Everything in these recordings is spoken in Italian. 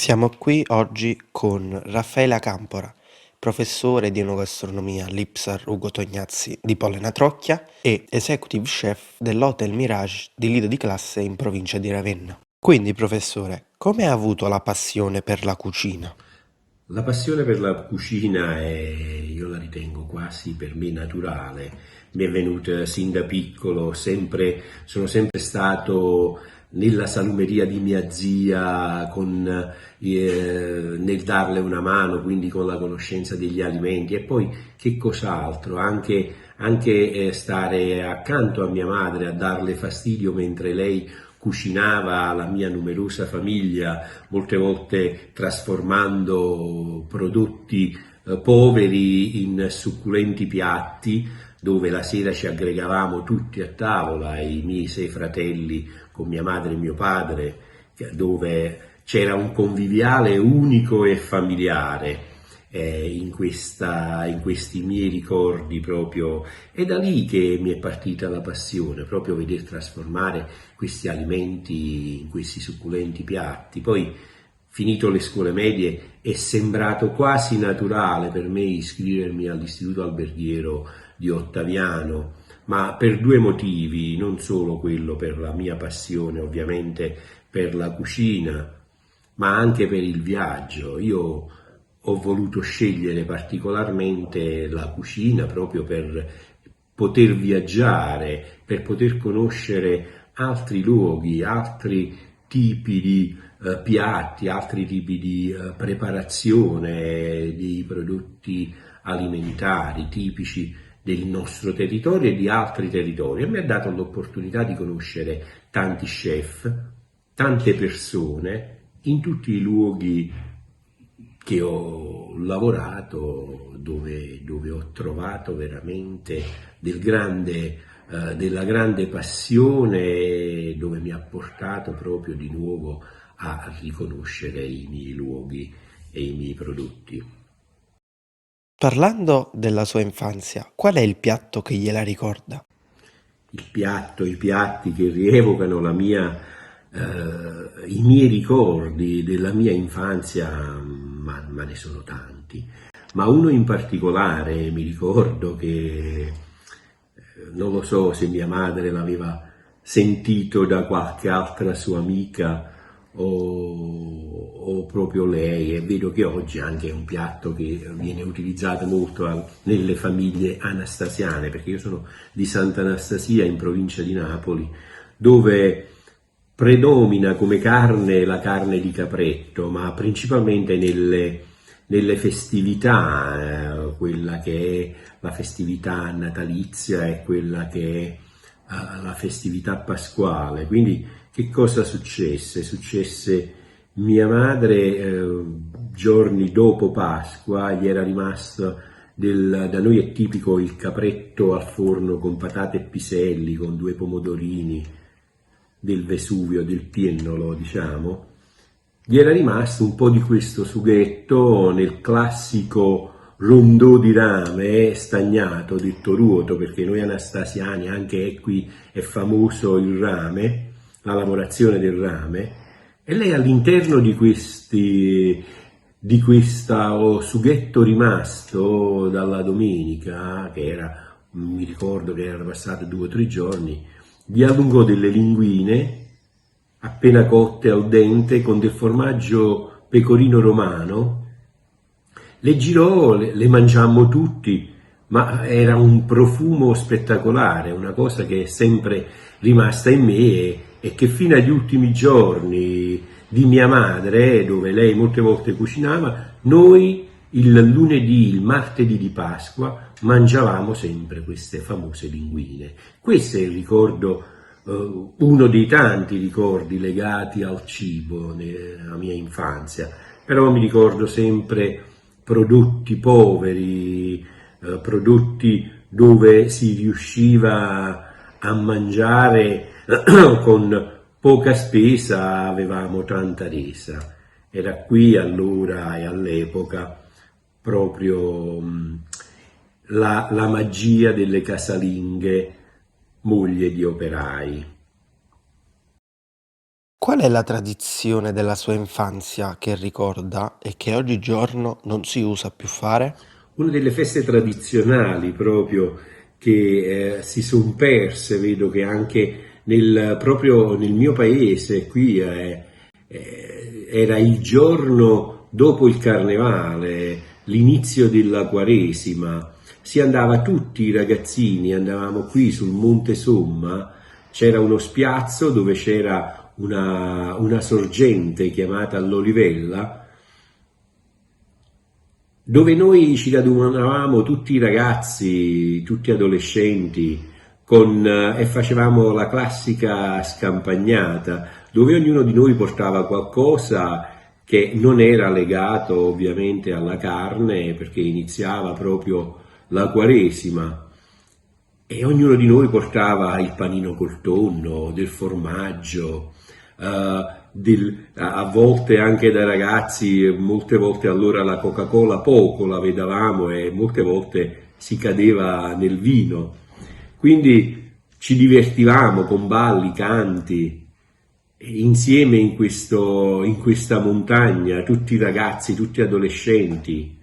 Siamo qui oggi con Raffaele Campora, professore di enogastronomia all'IPSAR Ugo Tognazzi di Pollena Trocchia e executive chef dell'Hotel Mirage di Lido di Classe in provincia di Ravenna. Quindi, professore, come ha avuto la passione per la cucina? La passione per la cucina io la ritengo quasi per me naturale, mi è venuta sin da piccolo, sono sempre stato nella salumeria di mia zia nel darle una mano, quindi con la conoscenza degli alimenti e poi che cos'altro, anche stare accanto a mia madre a darle fastidio mentre lei cucinava la mia numerosa famiglia, molte volte trasformando prodotti poveri in succulenti piatti dove la sera ci aggregavamo tutti a tavola, i miei 6 fratelli con mia madre e mio padre, dove c'era un conviviale unico e familiare. In questi miei ricordi proprio, è da lì che mi è partita la passione, proprio veder trasformare questi alimenti in questi succulenti piatti. Poi, finito le scuole medie, è sembrato quasi naturale per me iscrivermi all'Istituto Alberghiero di Ottaviano, ma per due motivi, non solo quello per la mia passione ovviamente per la cucina, ma anche per il viaggio. Io ho voluto scegliere particolarmente la cucina proprio per poter viaggiare, per poter conoscere altri luoghi, altri tipi di piatti, altri tipi di preparazione di prodotti alimentari tipici del nostro territorio e di altri territori, e mi ha dato l'opportunità di conoscere tanti chef, tante persone in tutti i luoghi che ho lavorato, dove ho trovato veramente della grande passione, dove mi ha portato proprio di nuovo a riconoscere i miei luoghi e i miei prodotti. Parlando della sua infanzia, qual è il piatto che gliela ricorda? I piatti che rievocano i miei ricordi della mia infanzia, ma ne sono tanti. Ma uno in particolare mi ricordo che non lo so se mia madre l'aveva sentito da qualche altra sua amica o proprio lei, e vedo che oggi anche è un piatto che viene utilizzato molto nelle famiglie anastasiane, perché io sono di Sant'Anastasia in provincia di Napoli, dove predomina come carne la carne di capretto, ma principalmente nelle festività, quella che è la festività natalizia e quella che è la festività pasquale. Quindi che cosa successe? Successe mia madre, giorni dopo Pasqua, gli era rimasto da noi è tipico il capretto al forno con patate e piselli, con 2 pomodorini del Vesuvio, del Piennolo, diciamo. Gli era rimasto un po' di questo sughetto nel classico rondò di rame stagnato, detto ruoto, perché noi anastasiani, anche qui è famoso il rame, la lavorazione del rame, e lei all'interno di questo sughetto rimasto dalla domenica, che era, mi ricordo che erano passati 2 o 3 giorni, gli allungò delle linguine appena cotte al dente con del formaggio pecorino romano, le girò, le mangiammo tutti, ma era un profumo spettacolare, una cosa che è sempre rimasta in me e che fino agli ultimi giorni di mia madre, dove lei molte volte cucinava, noi il lunedì, il martedì di Pasqua mangiavamo sempre queste famose linguine. Questo è il ricordo, uno dei tanti ricordi legati al cibo nella mia infanzia, però mi ricordo sempre prodotti poveri, prodotti dove si riusciva a mangiare con poca spesa, avevamo tanta resa. Era qui allora e all'epoca proprio la magia delle casalinghe moglie di operai. Qual è la tradizione della sua infanzia che ricorda e che oggigiorno non si usa più fare? Una delle feste tradizionali proprio che si sono perse, vedo che anche proprio nel mio paese qui era il giorno dopo il carnevale, l'inizio della Quaresima. Si andava tutti i ragazzini, andavamo qui sul Monte Somma, c'era uno spiazzo dove c'era una sorgente chiamata all'Olivella, dove noi ci radunavamo tutti i ragazzi, tutti adolescenti, e facevamo la classica scampagnata, dove ognuno di noi portava qualcosa che non era legato ovviamente alla carne, perché iniziava proprio la Quaresima. E ognuno di noi portava il panino col tonno, del formaggio, a volte anche da ragazzi, molte volte allora la Coca-Cola poco la vedavamo e molte volte si cadeva nel vino. Quindi ci divertivamo con balli, canti, insieme in questa montagna, tutti ragazzi, tutti adolescenti.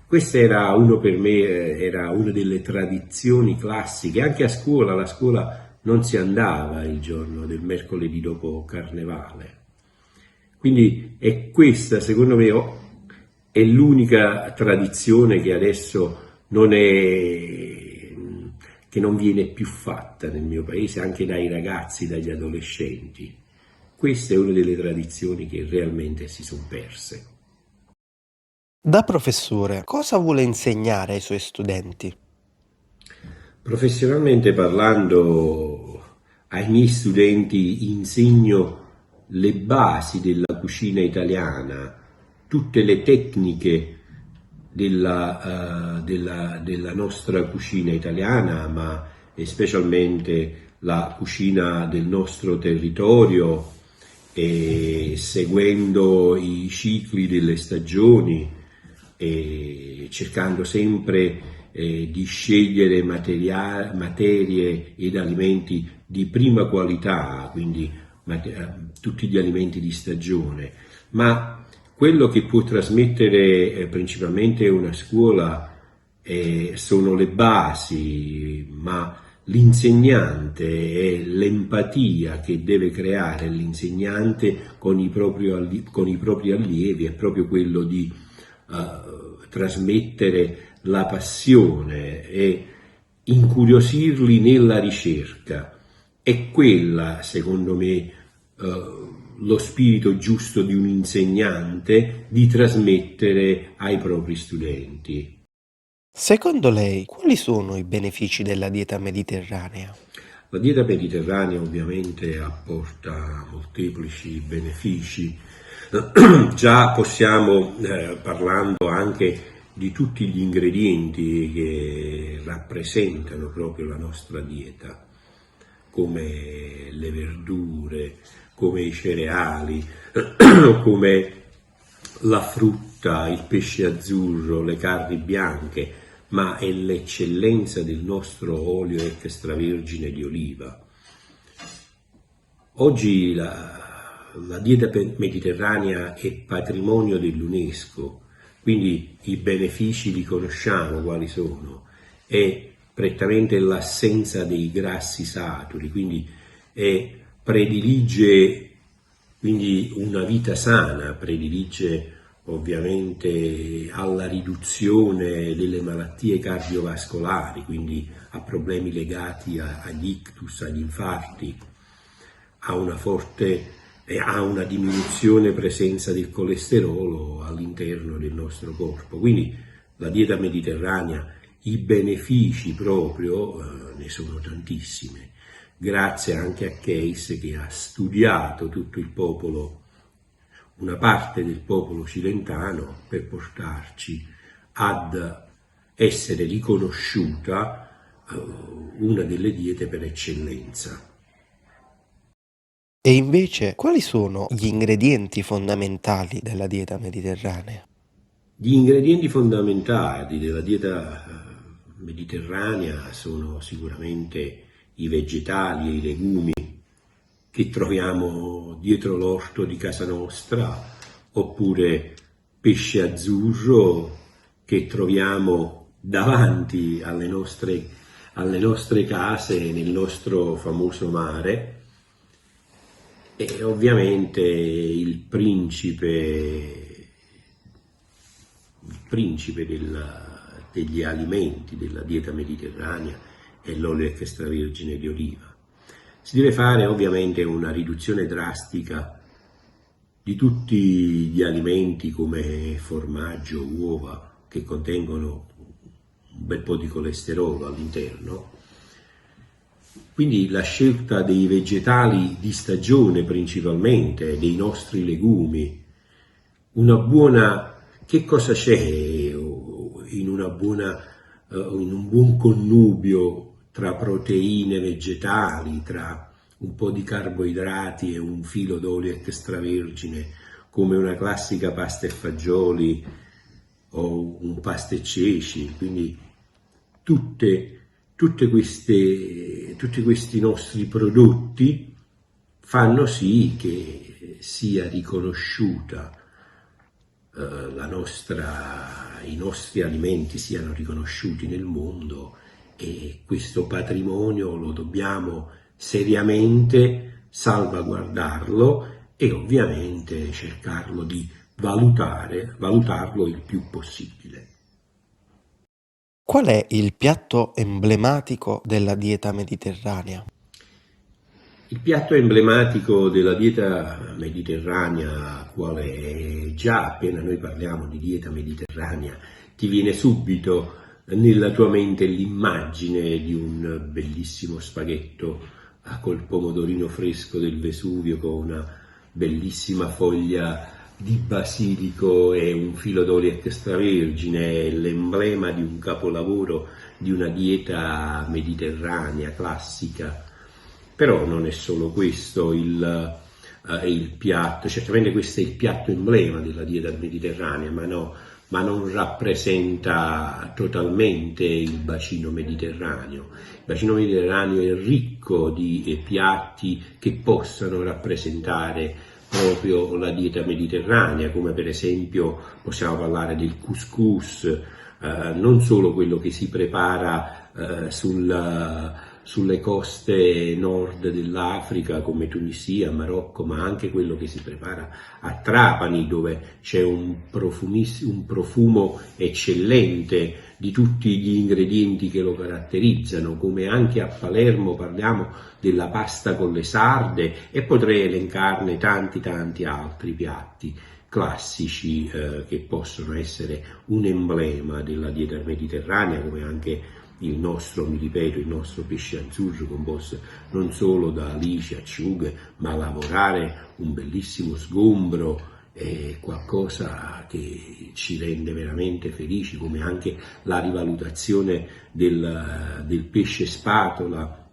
Questa era per me, era una delle tradizioni classiche, anche a scuola, alla scuola non si andava il giorno del mercoledì dopo Carnevale. Quindi è questa, secondo me, è l'unica tradizione che adesso che non viene più fatta nel mio paese, anche dai ragazzi, dagli adolescenti. Questa è una delle tradizioni che realmente si sono perse. Da professore, cosa vuole insegnare ai suoi studenti? Professionalmente parlando, ai miei studenti insegno le basi della cucina italiana, tutte le tecniche della nostra cucina italiana, ma specialmente la cucina del nostro territorio, e seguendo i cicli delle stagioni e cercando sempre di scegliere materie ed alimenti di prima qualità, quindi tutti gli alimenti di stagione, ma quello che può trasmettere principalmente una scuola sono le basi, ma l'insegnante e l'empatia che deve creare l'insegnante con i propri allievi è proprio quello di trasmettere la passione e incuriosirli nella ricerca. È quella, secondo me, lo spirito giusto di un insegnante di trasmettere ai propri studenti. Secondo lei, quali sono i benefici della dieta mediterranea? La dieta mediterranea ovviamente apporta molteplici benefici. Già possiamo, parlando anche di tutti gli ingredienti che rappresentano proprio la nostra dieta, come le verdure, come i cereali, come la frutta, il pesce azzurro, le carni bianche, ma è l'eccellenza del nostro olio extravergine di oliva. Oggi la dieta mediterranea è patrimonio dell'UNESCO, quindi i benefici li conosciamo quali sono. È prettamente l'assenza dei grassi saturi, quindi predilige quindi una vita sana, predilige ovviamente alla riduzione delle malattie cardiovascolari, quindi a problemi legati agli ictus, agli infarti, a una diminuzione presenza del colesterolo all'interno del nostro corpo. Quindi la dieta mediterranea, i benefici proprio ne sono tantissimi, grazie anche a Case che ha studiato tutto il popolo, una parte del popolo cilentano, per portarci ad essere riconosciuta una delle diete per eccellenza. E invece, quali sono gli ingredienti fondamentali della dieta mediterranea? Gli ingredienti fondamentali della dieta mediterranea sono sicuramente i vegetali e i legumi, che troviamo dietro l'orto di casa nostra, oppure pesce azzurro che troviamo davanti alle nostre case, nel nostro famoso mare. E ovviamente degli alimenti della dieta mediterranea è l'olio extravergine di oliva. Si deve fare ovviamente una riduzione drastica di tutti gli alimenti come formaggio, uova, che contengono un bel po' di colesterolo all'interno. Quindi la scelta dei vegetali di stagione principalmente, dei nostri legumi, una buona, che cosa c'è in un buon connubio tra proteine vegetali, tra un po' di carboidrati e un filo d'olio extravergine, come una classica pasta e fagioli o un pasta e ceci, quindi tutti questi nostri prodotti fanno sì che sia riconosciuta i nostri alimenti siano riconosciuti nel mondo, e questo patrimonio lo dobbiamo seriamente salvaguardarlo e ovviamente cercarlo di valutarlo il più possibile. Qual è il piatto emblematico della dieta mediterranea? Il piatto emblematico della dieta mediterranea, quale è già appena noi parliamo di dieta mediterranea, ti viene subito nella tua mente l'immagine di un bellissimo spaghetto col pomodorino fresco del Vesuvio, con una bellissima foglia di basilico e un filo d'olio extravergine, è l'emblema di un capolavoro di una dieta mediterranea classica. Però non è solo questo il piatto, certamente questo è il piatto emblema della dieta mediterranea, ma non rappresenta totalmente il bacino mediterraneo. Il bacino mediterraneo è ricco di piatti che possano rappresentare proprio la dieta mediterranea, come per esempio possiamo parlare del couscous, non solo quello che si prepara sulle coste nord dell'Africa come Tunisia, Marocco, ma anche quello che si prepara a Trapani, dove c'è un profumo eccellente di tutti gli ingredienti che lo caratterizzano, come anche a Palermo parliamo della pasta con le sarde, e potrei elencarne tanti altri piatti classici che possono essere un emblema della dieta mediterranea, come anche il nostro, mi ripeto, il nostro pesce azzurro composto non solo da alici, acciughe, ma lavorare un bellissimo sgombro è qualcosa che ci rende veramente felici, come anche la rivalutazione del pesce spatola.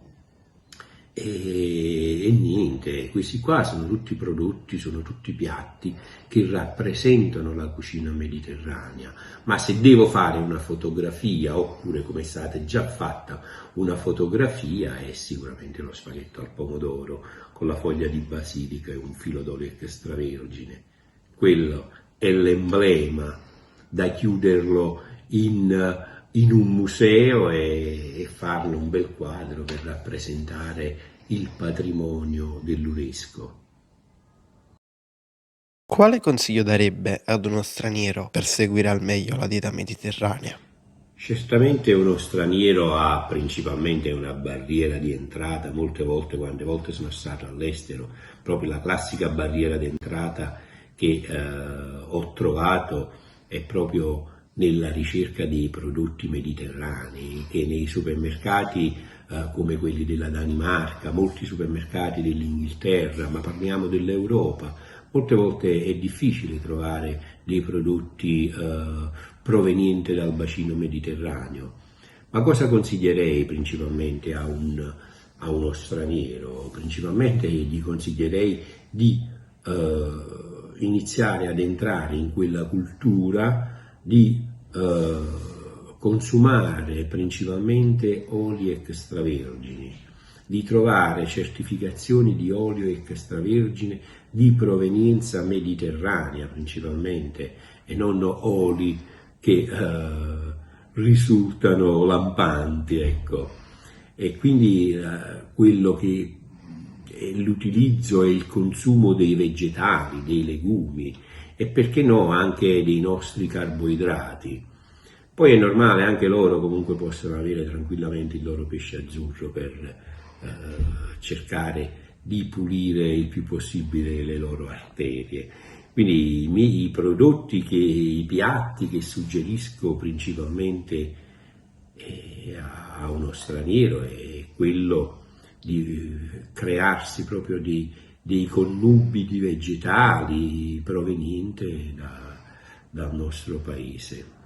E niente, questi qua sono tutti prodotti, sono tutti piatti che rappresentano la cucina mediterranea. Ma se devo fare una fotografia, oppure come è stata già fatta una fotografia, è sicuramente lo spaghetto al pomodoro con la foglia di basilico e un filo d'olio extravergine. Quello è l'emblema da chiuderlo in un museo e farne un bel quadro per rappresentare il patrimonio dell'UNESCO. Quale consiglio darebbe ad uno straniero per seguire al meglio la dieta mediterranea? Certamente uno straniero ha principalmente una barriera di entrata, quante volte sono stato all'estero, proprio la classica barriera di entrata che ho trovato è proprio nella ricerca dei prodotti mediterranei, che nei supermercati come quelli della Danimarca, molti supermercati dell'Inghilterra, ma parliamo dell'Europa, molte volte è difficile trovare dei prodotti provenienti dal bacino mediterraneo. Ma cosa consiglierei principalmente a uno straniero? Principalmente gli consiglierei di iniziare ad entrare in quella cultura di consumare principalmente oli extravergini, di trovare certificazioni di olio extravergine di provenienza mediterranea principalmente, e non oli che risultano lampanti, ecco. E quindi quello che è l'utilizzo e il consumo dei vegetali, dei legumi, e perché no anche dei nostri carboidrati. Poi è normale, anche loro comunque possono avere tranquillamente il loro pesce azzurro per cercare di pulire il più possibile le loro arterie. Quindi i prodotti, i piatti che suggerisco principalmente a uno straniero è quello di crearsi proprio dei connubi di vegetali provenienti dal nostro paese.